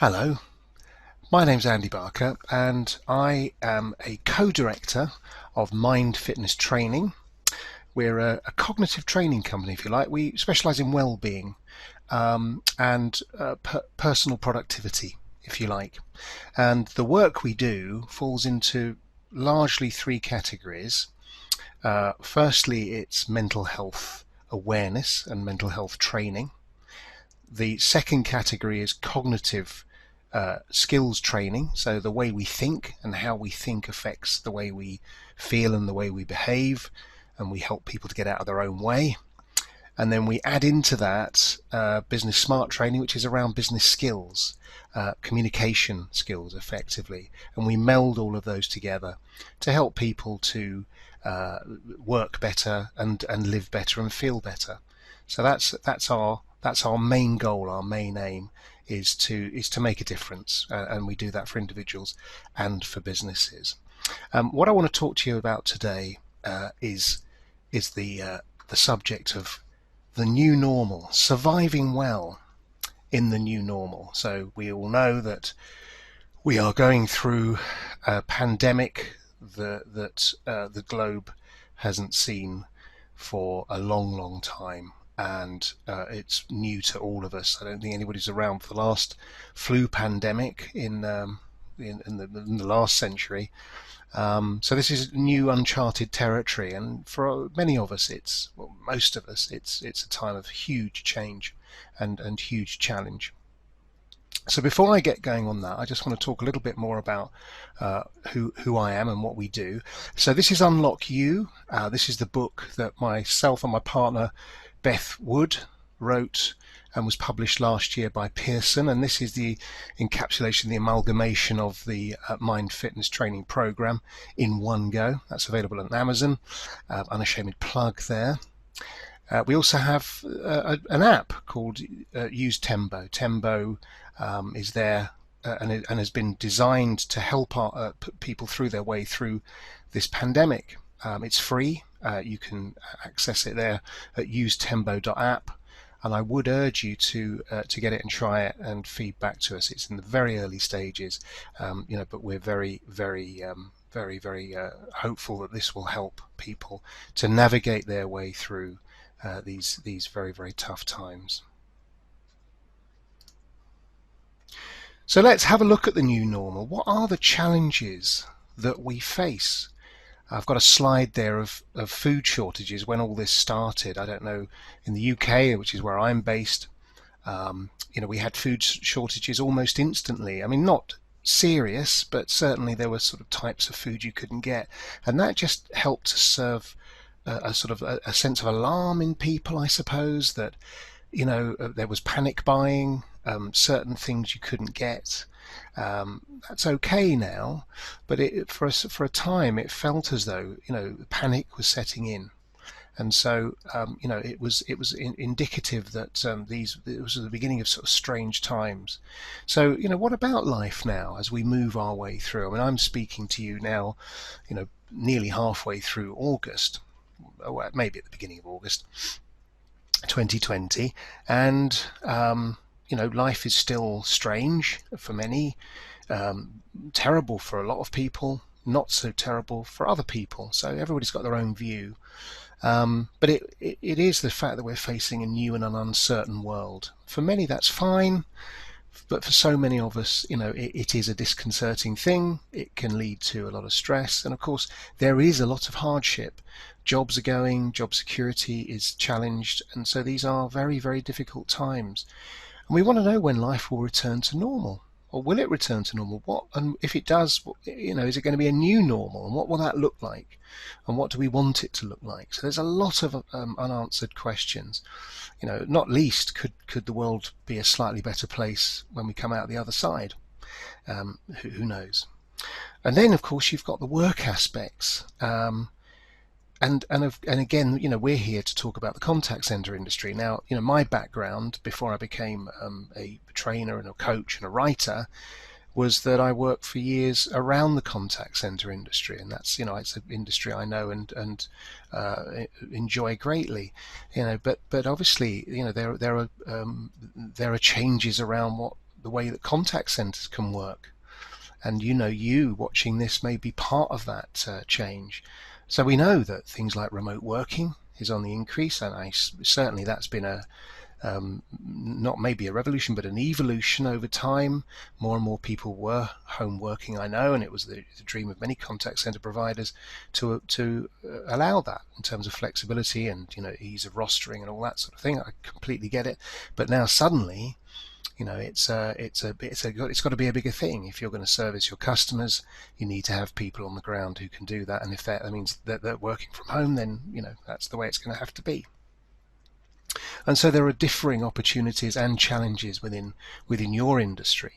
Hello, my name's Andy Barker and I am a co-director of Mind Fitness Training. We're a cognitive training company, if you like. We specialize in well-being and personal productivity, if you like. And the work we do falls into largely three categories. Firstly, it's mental health awareness and mental health training. The second category is cognitive skills training. So the way we think and how we think affects the way we feel and the way we behave, and we help people to get out of their own way. And then we add into that business smart training, which is around business skills, communication skills effectively. And we meld all of those together to help people to work better and live better and feel better. So that's our main goal. Our main aim is to make a difference, and we do that for individuals and for businesses. What I want to talk to you about today is the subject of the new normal, surviving well in the new normal. So we all know that we are going through a pandemic that the globe hasn't seen for a long, long time. And it's new to all of us. I don't think anybody's around for the last flu pandemic in the last century. So this is new, uncharted territory, and for many of us, most of us, it's a time of huge change and huge challenge. So before I get going on that, I just want to talk a little bit more about who I am and what we do. So this is Unlock You. This is the book that myself and my partner Beth Wood wrote and was published last year by Pearson. And this is the encapsulation, the amalgamation of the Mind Fitness Training Program in one go. That's available on Amazon. Unashamed plug there. We also have an app called Use Tembo. Tembo is there and has been designed to help people through their way through this pandemic. It's free. You can access it there at usetembo.app, and I would urge you to get it and try it and feed back to us. It's in the very early stages, but we're very, very, very hopeful that this will help people to navigate their way through these very, very tough times. So let's have a look at the new normal. What are the challenges that we face? I've got a slide there of food shortages when all this started. I don't know, in the UK, which is where I'm based, we had food shortages almost instantly. I mean, not serious, but certainly there were sort of types of food you couldn't get. And that just helped to serve a sort of a sense of alarm in people, I suppose, that, there was panic buying, certain things you couldn't get. That's okay now, but for a time it felt as though panic was setting in, and so it was indicative that it was the beginning of sort of strange times. So what about life now as we move our way through? I mean, I'm speaking to you now, nearly halfway through August, or maybe at the beginning of August 2020, and life is still strange for many, terrible for a lot of people, not so terrible for other people. So everybody's got their own view. But it is the fact that we're facing a new and an uncertain world. For many, that's fine. But for so many of us, it is a disconcerting thing. It can lead to a lot of stress. And of course, there is a lot of hardship. Jobs are going, job security is challenged. And so these are very, very difficult times. And we want to know when life will return to normal, or will it return to normal? And if it does, is it going to be a new normal? And what will that look like? And what do we want it to look like? So there's a lot of unanswered questions. Not least, could the world be a slightly better place when we come out the other side? Who knows? And then, of course, you've got the work aspects. And again, we're here to talk about the contact center industry. Now, my background before I became a trainer and a coach and a writer was that I worked for years around the contact center industry, and that's it's an industry I know and enjoy greatly. But obviously there are changes around what the way that contact centres can work. And you watching this may be part of that change. So we know that things like remote working is on the increase, and certainly that's been not maybe a revolution, but an evolution over time. More and more people were home working, I know, and it was the dream of many contact center providers to allow that in terms of flexibility and ease of rostering and all that sort of thing. I completely get it, but now suddenly, it's got to be a bigger thing. If you're going to service your customers, you need to have people on the ground who can do that. And if that means that they're working from home, then that's the way it's going to have to be. And so there are differing opportunities and challenges within your industry,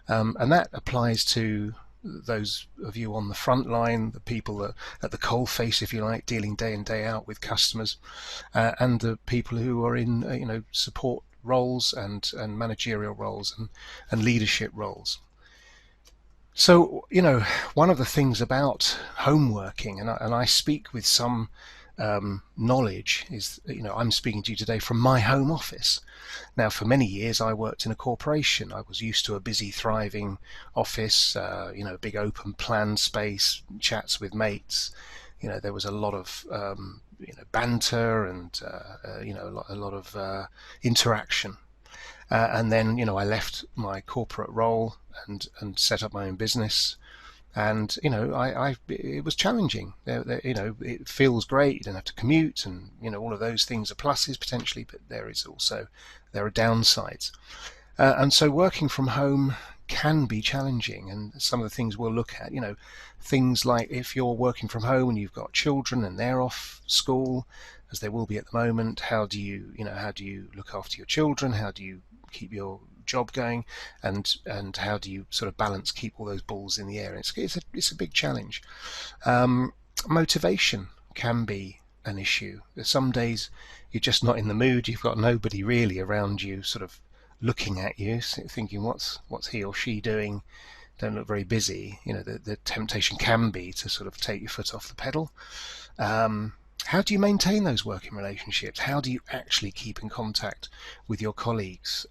and that applies to those of you on the front line, the people that at the coal face, if you like, dealing day in day out with customers, and the people who are in support roles and managerial roles and leadership roles. So one of the things about home working, and I speak with some knowledge, is I'm speaking to you today from my home office. Now, for many years I worked in a corporation. I was used to a busy, thriving office, big open plan space, chats with mates. There was a lot of banter and a lot of interaction. And then I left my corporate role and set up my own business. And it was challenging. It feels great. You don't have to commute, and all of those things are pluses potentially, but there are downsides. And so working from home can be challenging. And some of the things we'll look at, things like if you're working from home and you've got children and they're off school, as they will be at the moment, how do you look after your children? How do you keep your job going, and how do you sort of balance, keep all those balls in the air? It's a big challenge. Motivation can be an issue. Some days you're just not in the mood. You've got nobody really around you sort of looking at you thinking what's he or she doing, don't look very busy. The temptation can be to sort of take your foot off the pedal. How do you maintain those working relationships? How do you actually keep in contact with your colleagues?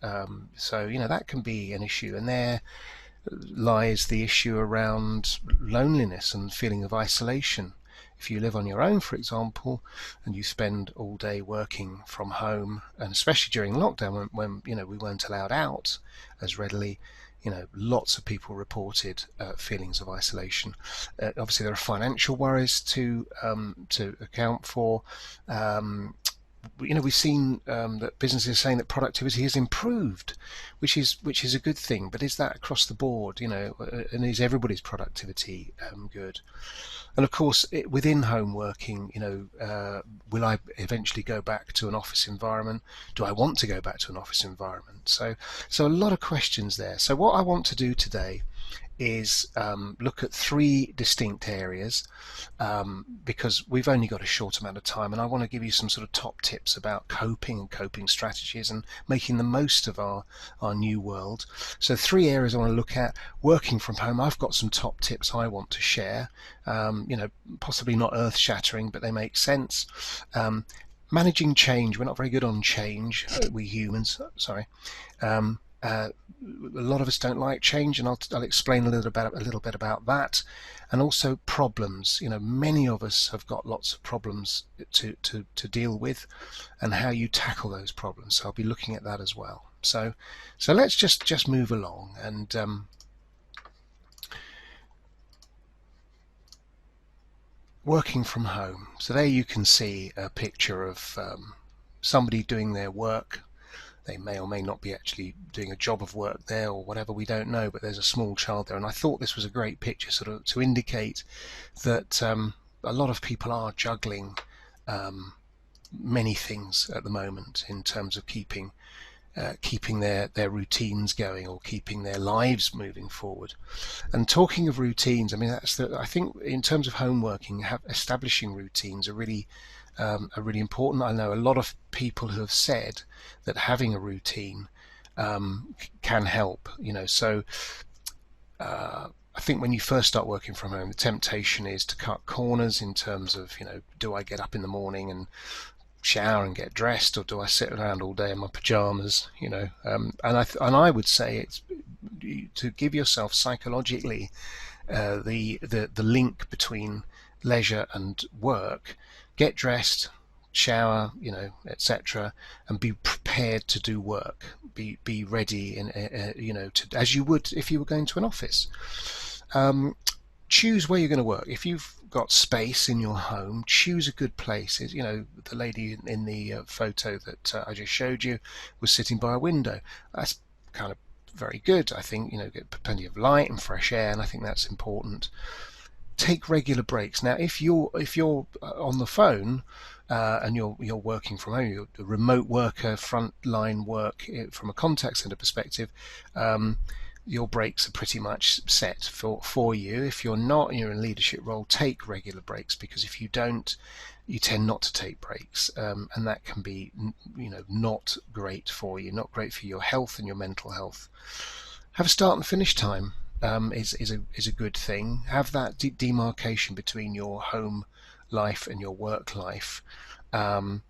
So that can be an issue, and there lies the issue around loneliness and feeling of isolation. If you live on your own, for example, and you spend all day working from home, and especially during lockdown when we weren't allowed out as readily, lots of people reported feelings of isolation. Obviously, there are financial worries to account for. We've seen that businesses are saying that productivity has improved, which is a good thing. But is that across the board? And is everybody's productivity good? And of course, within home working, will I eventually go back to an office environment? Do I want to go back to an office environment? So a lot of questions there. So what I want to do today is look at three distinct areas, because we've only got a short amount of time, and I want to give you some sort of top tips about coping strategies and making the most of our new world. So three areas I want to look at. Working from home, I've got some top tips I want to share, possibly not earth-shattering, but they make sense. Managing change, we're not very good on change, we humans, sorry. A lot of us don't like change, and I'll explain a little bit about that. And also problems. Many of us have got lots of problems to deal with, and how you tackle those problems. So I'll be looking at that as well. So let's just move along. And working from home. So there you can see a picture of somebody doing their work. They may or may not be actually doing a job of work there or whatever, we don't know, but there's a small child there. And I thought this was a great picture sort of to indicate that a lot of people are juggling many things at the moment in terms of keeping their routines going, or keeping their lives moving forward. And talking of routines, I mean, I think in terms of home working, establishing routines are really important. I know a lot of people who have said that having a routine can help. So I think when you first start working from home, the temptation is to cut corners in terms of, do I get up in the morning and shower and get dressed, or do I sit around all day in my pajamas? And I would say it's to give yourself psychologically the link between leisure and work. Get dressed, shower, etc., and be prepared to do work. Be ready, in as you would if you were going to an office. Choose where you're going to work. If you've got space in your home, choose a good place. The lady in the photo that I just showed you was sitting by a window. That's kind of very good. I think get plenty of light and fresh air, and I think that's important. Take regular breaks. Now, if you're on the phone and you're working from home, you're a remote worker, frontline work from a contact center perspective, your breaks are pretty much set for you. If you're not, you're in a leadership role, take regular breaks, because if you don't, you tend not to take breaks, and that can be not great for you, not great for your health and your mental health. Have a start and finish time. Is a good thing. Have that demarcation between your home life and your work life, and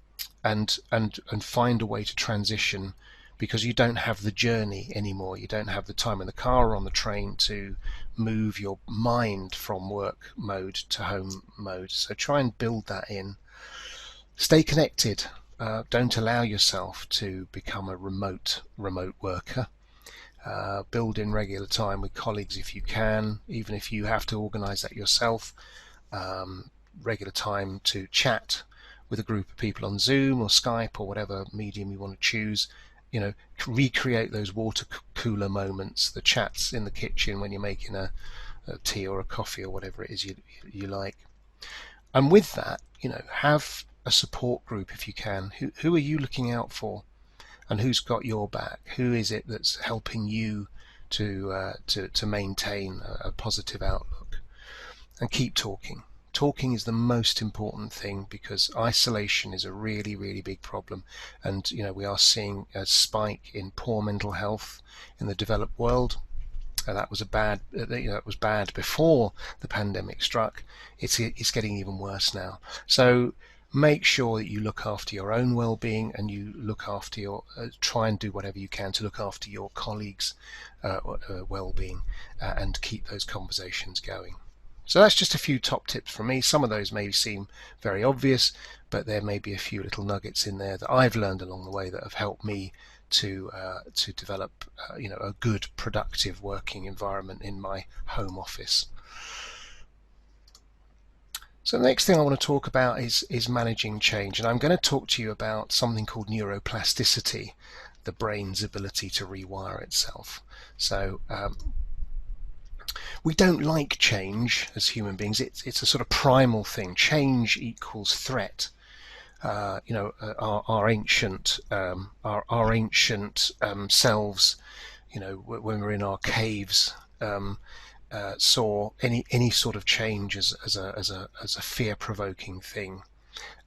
find a way to transition, because you don't have the journey anymore. You don't have the time in the car or on the train to move your mind from work mode to home mode. So try and build that in. Stay connected. Don't allow yourself to become a remote worker. Build in regular time with colleagues if you can, even if you have to organize that yourself. Regular time to chat with a group of people on Zoom or Skype or whatever medium you want to choose. Recreate those water cooler moments, the chats in the kitchen when you're making a tea or a coffee or whatever it is you like. And with that, have a support group if you can. Who are you looking out for? And who's got your back? Who is it that's helping you to maintain a positive outlook? And keep talking. Talking is the most important thing, because isolation is a really, really big problem. And we are seeing a spike in poor mental health in the developed world. That was it was bad before the pandemic struck. It's getting even worse now. So make sure that you look after your own well-being, and you look after try and do whatever you can to look after your colleagues' well-being, and keep those conversations going. So that's just a few top tips from me. Some of those may seem very obvious, but there may be a few little nuggets in there that I've learned along the way that have helped me to develop a good, productive working environment in my home office. So the next thing I want to talk about is managing change, and I'm going to talk to you about something called neuroplasticity, the brain's ability to rewire itself. So we don't like change as human beings. It's a sort of primal thing. Change equals threat. Our ancient selves, when we're in our caves, saw any sort of change as a fear-provoking thing,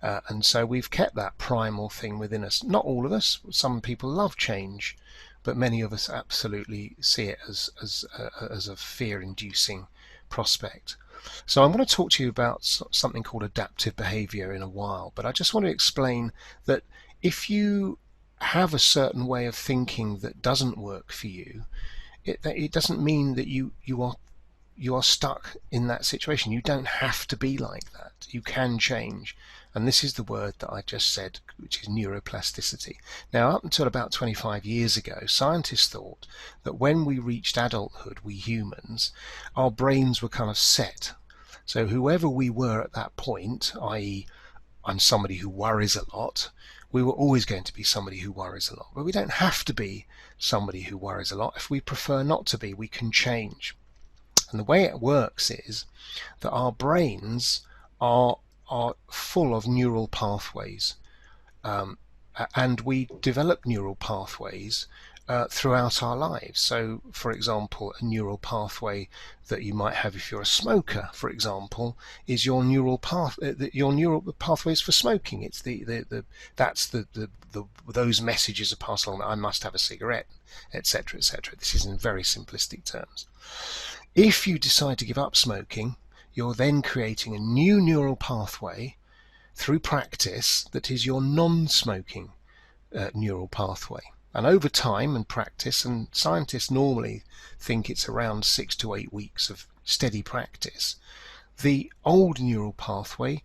and so we've kept that primal thing within us. Not all of us. Some people love change, but many of us absolutely see it as a fear-inducing prospect. So I'm going to talk to you about something called adaptive behavior in a while, but I just want to explain that if you have a certain way of thinking that doesn't work for you, it doesn't mean that you are stuck in that situation. You don't have to be like that. You can change. And this is the word that I just said, which is neuroplasticity. Now, up until about 25 years ago, scientists thought that when we reached adulthood, we humans, our brains were kind of set. So whoever we were at that point, i.e., I'm somebody who worries a lot, we were always going to be somebody who worries a lot. But we don't have to be somebody who worries a lot. If we prefer not to be, we can change. And the way it works is that our brains are full of neural pathways, and we develop neural pathways throughout our lives. So, for example, a neural pathway that you might have if you're a smoker, for example, is your neural pathways for smoking. It's those messages are passed along that I must have a cigarette, etc., etc. This is in very simplistic terms. If you decide to give up smoking, you're then creating a new neural pathway through practice that is your non-smoking neural pathway. And over time and practice, and scientists normally think it's around 6 to 8 weeks of steady practice, the old neural pathway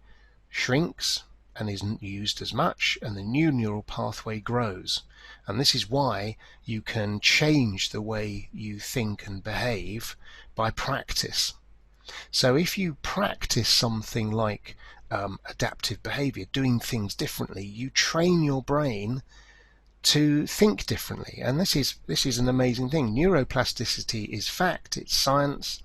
shrinks and isn't used as much, and the new neural pathway grows. And this is why you can change the way you think and behave by practice. So if you practice something like adaptive behavior, doing things differently, you train your brain to think differently. And this is an amazing thing. Neuroplasticity is fact, it's science.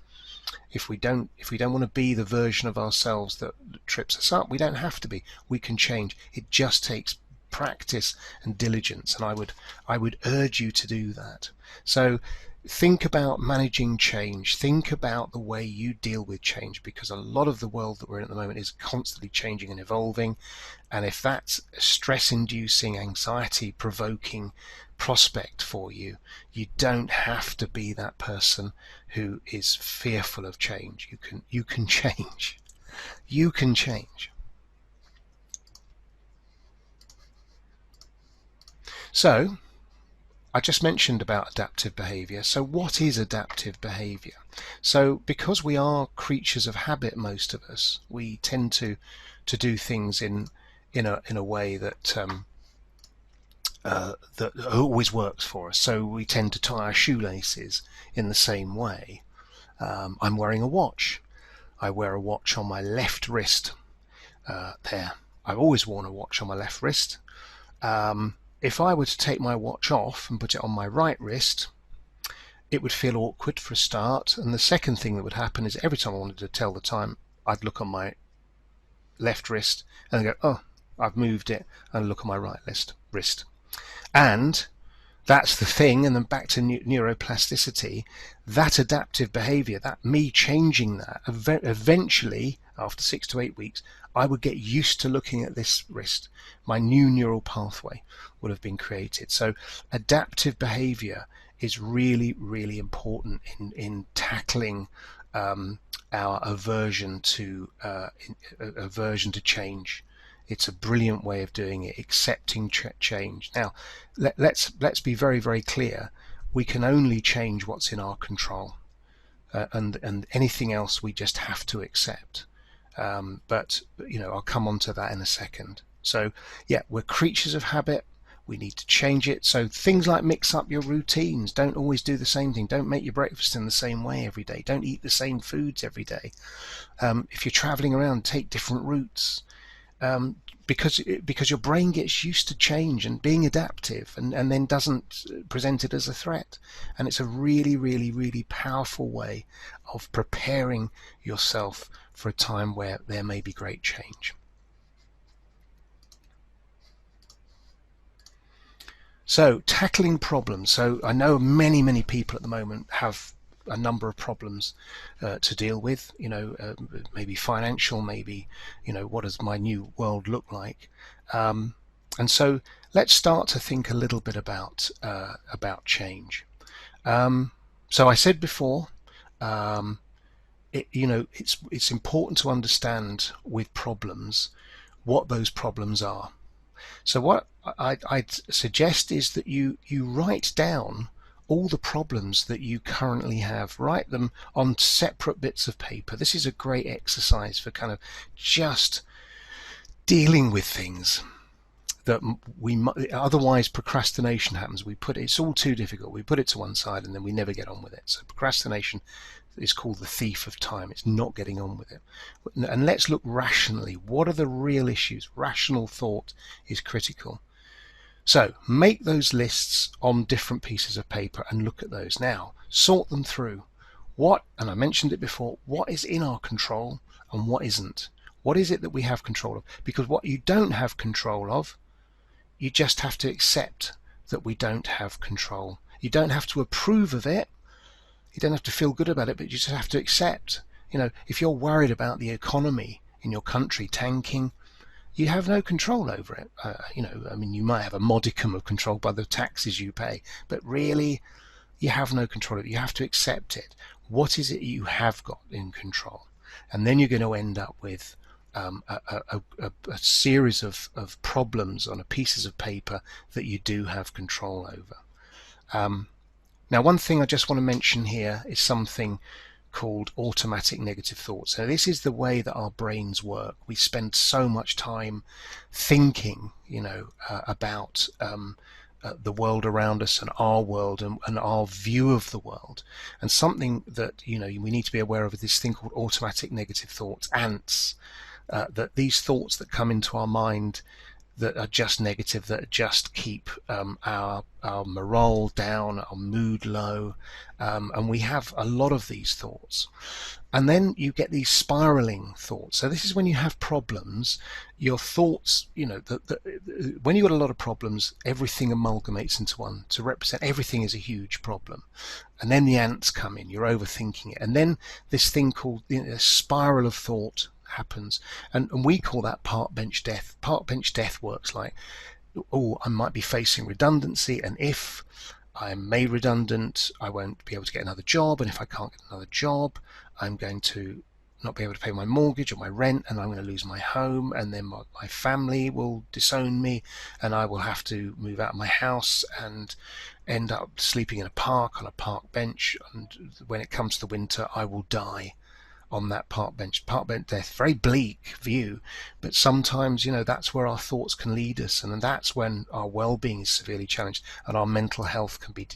If we don't want to be the version of ourselves that trips us up, we don't have to be. We can change. It just takes practice and diligence, and I would urge you to do that. So think about managing change. Think about the way you deal with change, because a lot of the world that we're in at the moment is constantly changing and evolving. And if that's a stress-inducing, anxiety-provoking prospect for you, you don't have to be that person who is fearful of change. You can change. You can change. So I just mentioned about adaptive behavior. So what is adaptive behavior? So because we are creatures of habit, most of us, we tend to do things in a way that that always works for us. So we tend to tie our shoelaces in the same way. I'm wearing a watch. I wear a watch on my left wrist. There. I've always worn a watch on my left wrist. If I were to take my watch off and put it on my right wrist, it would feel awkward for a start. And the second thing that would happen is every time I wanted to tell the time, I'd look on my left wrist and go, oh, I've moved it, and look on my right wrist. And that's the thing. And then back to neuroplasticity, that adaptive behavior, that me changing that, eventually after 6 to 8 weeks, I would get used to looking at this wrist. My new neural pathway would have been created. So adaptive behavior is really, really important in tackling our aversion to change. It's a brilliant way of doing it, accepting change. Now, let's be very, very clear. We can only change what's in our control, and anything else we just have to accept. But I'll come on to that in a second. So yeah, we're creatures of habit. We need to change it. So things like mix up your routines. Don't always do the same thing. Don't make your breakfast in the same way every day. Don't eat the same foods every day. If you're traveling around, take different routes. Because your brain gets used to change and being adaptive, and then doesn't present it as a threat. And it's a really, really, really powerful way of preparing yourself for a time where there may be great change. So tackling problems. So I know many, many people at the moment have a number of problems to deal with, maybe financial, maybe, what does my new world look like? And so let's start to think a little bit about change. So I said before, it's important to understand with problems what those problems are. So what I'd suggest is that you write down all the problems that you currently have. Write them on separate bits of paper. This is a great exercise for kind of just dealing with things that otherwise procrastination happens. It's all too difficult. We put it to one side and then we never get on with it. So procrastination is called the thief of time. It's not getting on with it. And let's look rationally. What are the real issues? Rational thought is critical. So make those lists on different pieces of paper and look at those. Now, sort them through. And I mentioned it before, what is in our control and what isn't? What is it that we have control of? Because what you don't have control of, you just have to accept that we don't have control. You don't have to approve of it. You don't have to feel good about it, but you just have to accept. If you're worried about the economy in your country tanking, you have no control over it. You might have a modicum of control by the taxes you pay, but really you have no control of it. You have to accept it. What is it you have got in control? And then you're going to end up with a series of problems on a pieces of paper that you do have control over. Now, one thing I just want to mention here is something called automatic negative thoughts. So this is the way that our brains work. We spend so much time thinking, about the world around us and our world and our view of the world. And something that we need to be aware of is this thing called automatic negative thoughts, ants. That these thoughts that come into our mind that are just negative, that just keep our morale down, our mood low, and we have a lot of these thoughts. And then you get these spiraling thoughts. So this is when you have problems, your thoughts, when you've got a lot of problems, everything amalgamates into one to represent everything is a huge problem. And then the ants come in, you're overthinking it. And then this thing called a spiral of thought happens, and we call that park bench death. Park bench death works like, oh, I might be facing redundancy, and if I'm made redundant, I won't be able to get another job, and if I can't get another job, I'm going to not be able to pay my mortgage or my rent, and I'm going to lose my home, and then my family will disown me, and I will have to move out of my house and end up sleeping in a park on a park bench, and when it comes to the winter, I will die on that park bench death. Very bleak view, but sometimes that's where our thoughts can lead us, and that's when our well-being is severely challenged and our mental health can be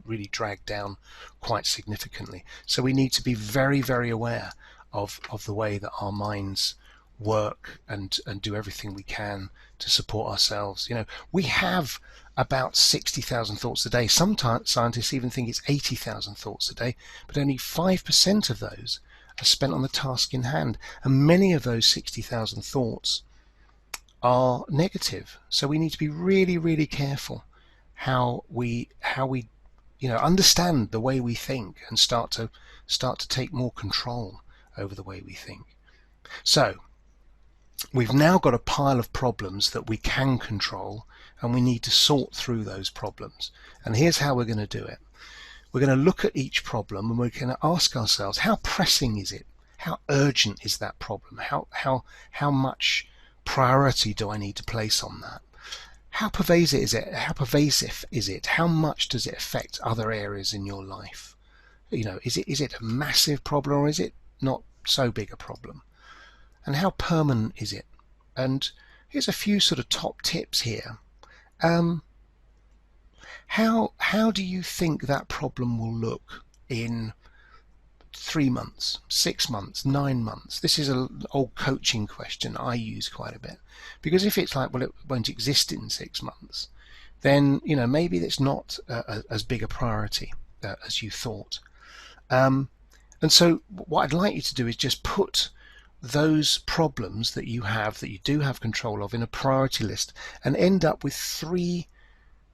really dragged down quite significantly. So we need to be very, very aware of the way that our minds work and do everything we can to support ourselves. We have about 60,000 thoughts a day. Some scientists even think it's 80,000 thoughts a day, but only 5% of those are spent on the task in hand, and many of those 60,000 thoughts are negative. So we need to be really, really careful how we understand the way we think and start to take more control over the way we think. So we've now got a pile of problems that we can control, and we need to sort through those problems. And here's how we're going to do it. We're going to look at each problem, and we're going to ask ourselves, how pressing is it? How urgent is that problem? How much priority do I need to place on that? How pervasive is it? How much does it affect other areas in your life? Is it a massive problem, or is it not so big a problem? And how permanent is it? And here's a few sort of top tips here. How do you think that problem will look in 3 months, 6 months, 9 months? This is an old coaching question I use quite a bit, because if it's like, well, it won't exist in 6 months, then maybe it's not as big a priority as you thought. And so what I'd like you to do is just put those problems that you do have control of in a priority list, and end up with 3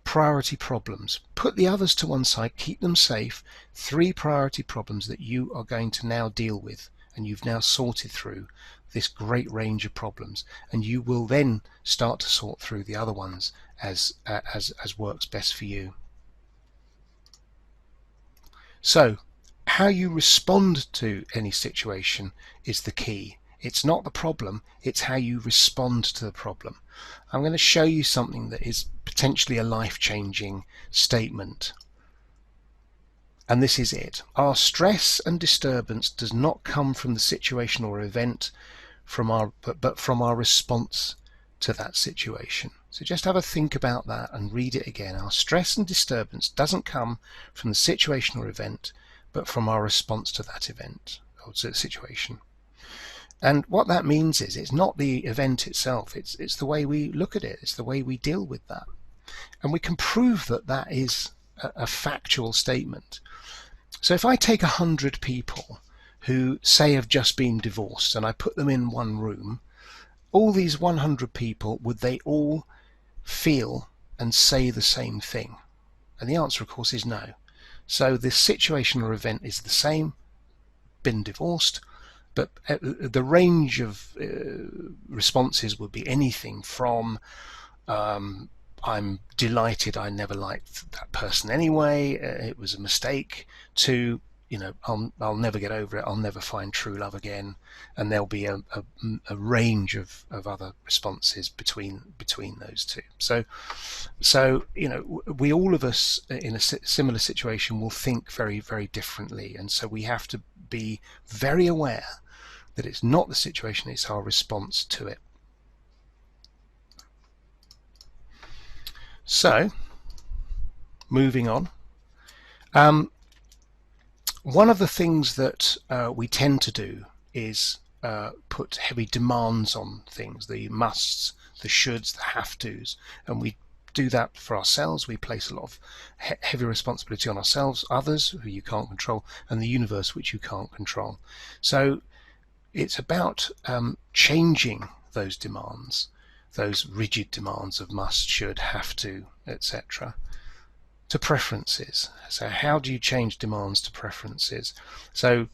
priority problems. Put the others to one side, keep them safe. 3 priority problems that you are going to now deal with, and you've now sorted through this great range of problems, and you will then start to sort through the other ones as works best for you. So how you respond to any situation is the key. It's not the problem, it's how you respond to the problem. I'm going to show you something that is potentially a life-changing statement. And this is it. Our stress and disturbance does not come from the situation or event, but from our response to that situation. So just have a think about that and read it again. Our stress and disturbance doesn't come from the situation or event, but from our response to that event or to the situation. And what that means is it's not the event itself, it's the way we look at it, it's the way we deal with that. And we can prove that that is a factual statement. So if I take 100 people who say have just been divorced and I put them in one room, all these 100 people, would they all feel and say the same thing? And the answer, of course, is no. So the situation or event is the same, been divorced, but the range of responses would be anything from I'm delighted, I never liked that person anyway, it was a mistake, to I'll never get over it, I'll never find true love again, and there'll be a range of other responses between those two. So we, all of us in a similar situation, will think very, very differently, and so we have to be very aware that it's not the situation, it's our response to it. So moving on, one of the things that we tend to do is put heavy demands on things, the musts, the shoulds, the have-tos, and we do that for ourselves. We place a lot of heavy responsibility on ourselves, others who you can't control, and the universe, which you can't control. So it's about changing those demands, those rigid demands of must, should, have to, etc., to preferences. So how do you change demands to preferences? So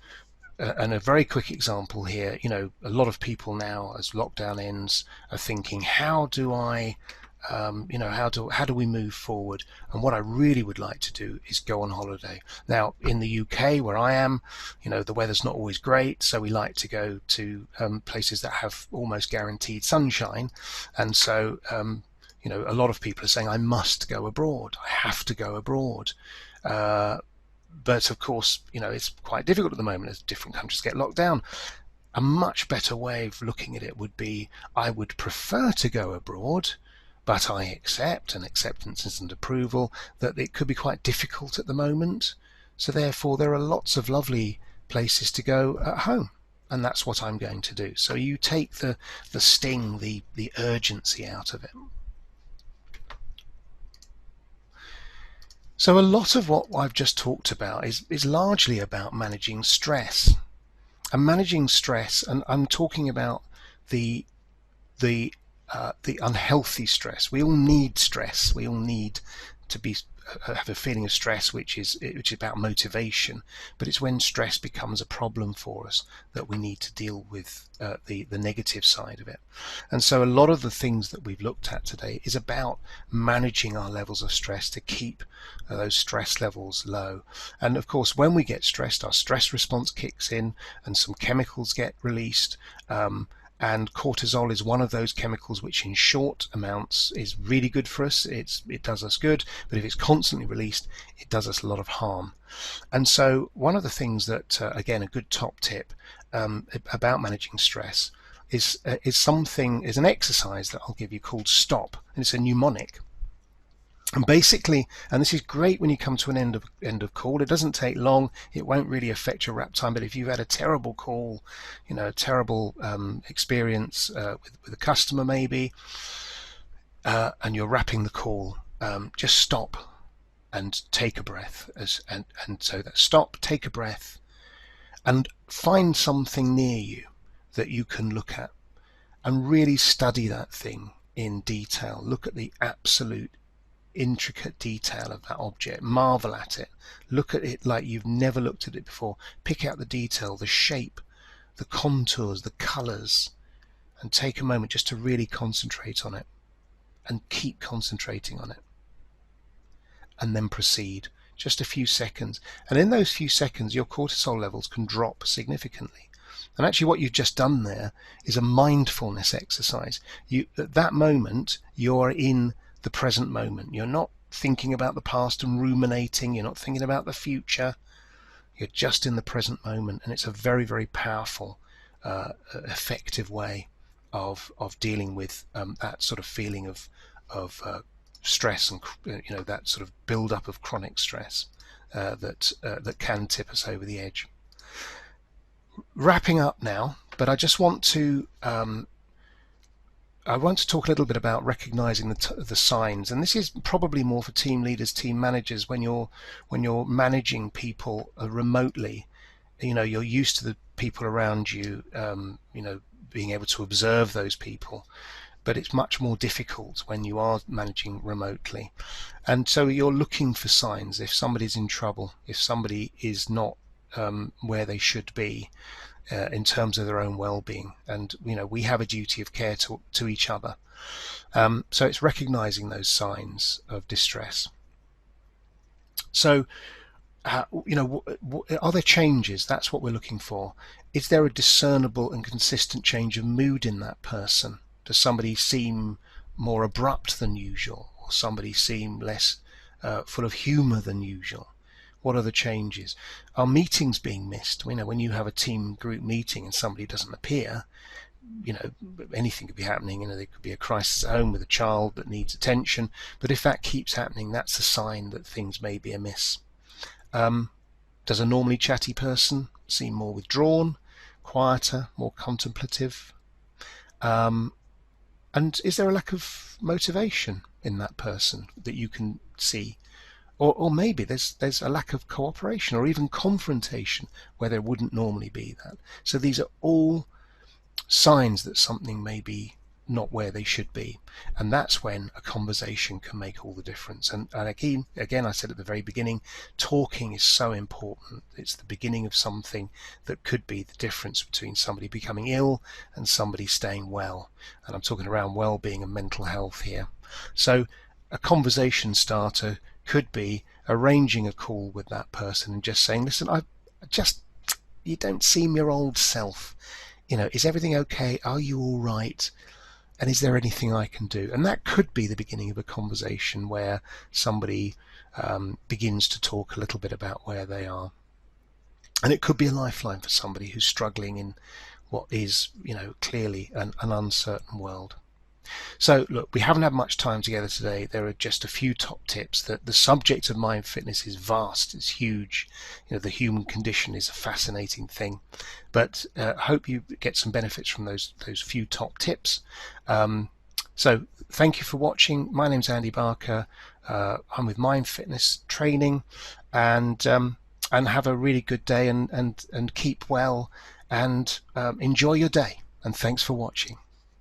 and a very quick example here, a lot of people now, as lockdown ends, are thinking, how do I how do we move forward? And what I really would like to do is go on holiday. Now in the UK, where I am, the weather's not always great, so we like to go to places that have almost guaranteed sunshine. And so a lot of people are saying, I must go abroad, I have to go abroad. But of course, it's quite difficult at the moment as different countries get locked down. A much better way of looking at it would be, I would prefer to go abroad, but I accept, and acceptance isn't approval, that it could be quite difficult at the moment. So therefore there are lots of lovely places to go at home, and that's what I'm going to do. So you take the sting, the urgency out of it. So a lot of what I've just talked about is largely about managing stress. And managing stress, and I'm talking about the unhealthy stress. We all need stress. We all need to have a feeling of stress, which is about motivation. But it's when stress becomes a problem for us that we need to deal with the negative side of it. And so a lot of the things that we've looked at today is about managing our levels of stress to keep those stress levels low. And of course, when we get stressed, our stress response kicks in and some chemicals get released. And cortisol is one of those chemicals which in short amounts is really good for us. It does us good, but if it's constantly released, it does us a lot of harm. And so one of the things that, again, a good top tip about managing stress is an exercise that I'll give you called STOP, and it's a mnemonic. And basically, and this is great when you come to an end of call, it doesn't take long, it won't really affect your wrap time, but if you've had a terrible call, a terrible experience with a customer maybe, and you're wrapping the call, just stop and take a breath. And so that stop, take a breath, and find something near you that you can look at and really study that thing in detail. Look at the absolute intricate detail of that object, marvel at it, look at it like you've never looked at it before, pick out the detail, the shape, the contours, the colors, and take a moment just to really concentrate on it and keep concentrating on it, and then proceed just a few seconds. And in those few seconds your cortisol levels can drop significantly. And actually what you've just done there is a mindfulness exercise. At that moment you're in the present moment. You're not thinking about the past and ruminating, you're not thinking about the future, you're just in the present moment. And it's a very, very powerful effective way of dealing with that sort of feeling of stress and that sort of build up of chronic stress that can tip us over the edge. Wrapping up now, but I just want to talk a little bit about recognizing the signs, and this is probably more for team leaders, team managers. When you're managing people remotely, you're used to the people around you, being able to observe those people, but it's much more difficult when you are managing remotely. And so you're looking for signs. If somebody's in trouble, if somebody is not where they should be, in terms of their own well-being, and we have a duty of care to each other. So it's recognizing those signs of distress. So are there changes? That's what we're looking for. Is there a discernible and consistent change of mood in that person? Does somebody seem more abrupt than usual, or somebody seem less full of humor than usual? What are the changes? Are meetings being missed? When you have a team group meeting and somebody doesn't appear, anything could be happening. There could be a crisis at home with a child that needs attention. But if that keeps happening, that's a sign that things may be amiss. Does a normally chatty person seem more withdrawn, quieter, more contemplative? And is there a lack of motivation in that person that you can see? Or maybe there's a lack of cooperation or even confrontation where there wouldn't normally be that. So these are all signs that something may be not where they should be, and that's when a conversation can make all the difference. And again, I said at the very beginning, talking is so important. It's the beginning of something that could be the difference between somebody becoming ill and somebody staying well, and I'm talking around well-being and mental health here. So a conversation starter could be arranging a call with that person and just saying, listen, you don't seem your old self. Is everything okay? Are you all right? And is there anything I can do? And that could be the beginning of a conversation where somebody begins to talk a little bit about where they are. And it could be a lifeline for somebody who's struggling in what is, clearly an uncertain world. So look, we haven't had much time together today. There are just a few top tips. That the subject of mind fitness is vast, it's huge. The human condition is a fascinating thing. But I hope you get some benefits from those few top tips. So thank you for watching. My name's Andy Barker. I'm with Mind Fitness Training, and have a really good day and keep well and enjoy your day. And thanks for watching.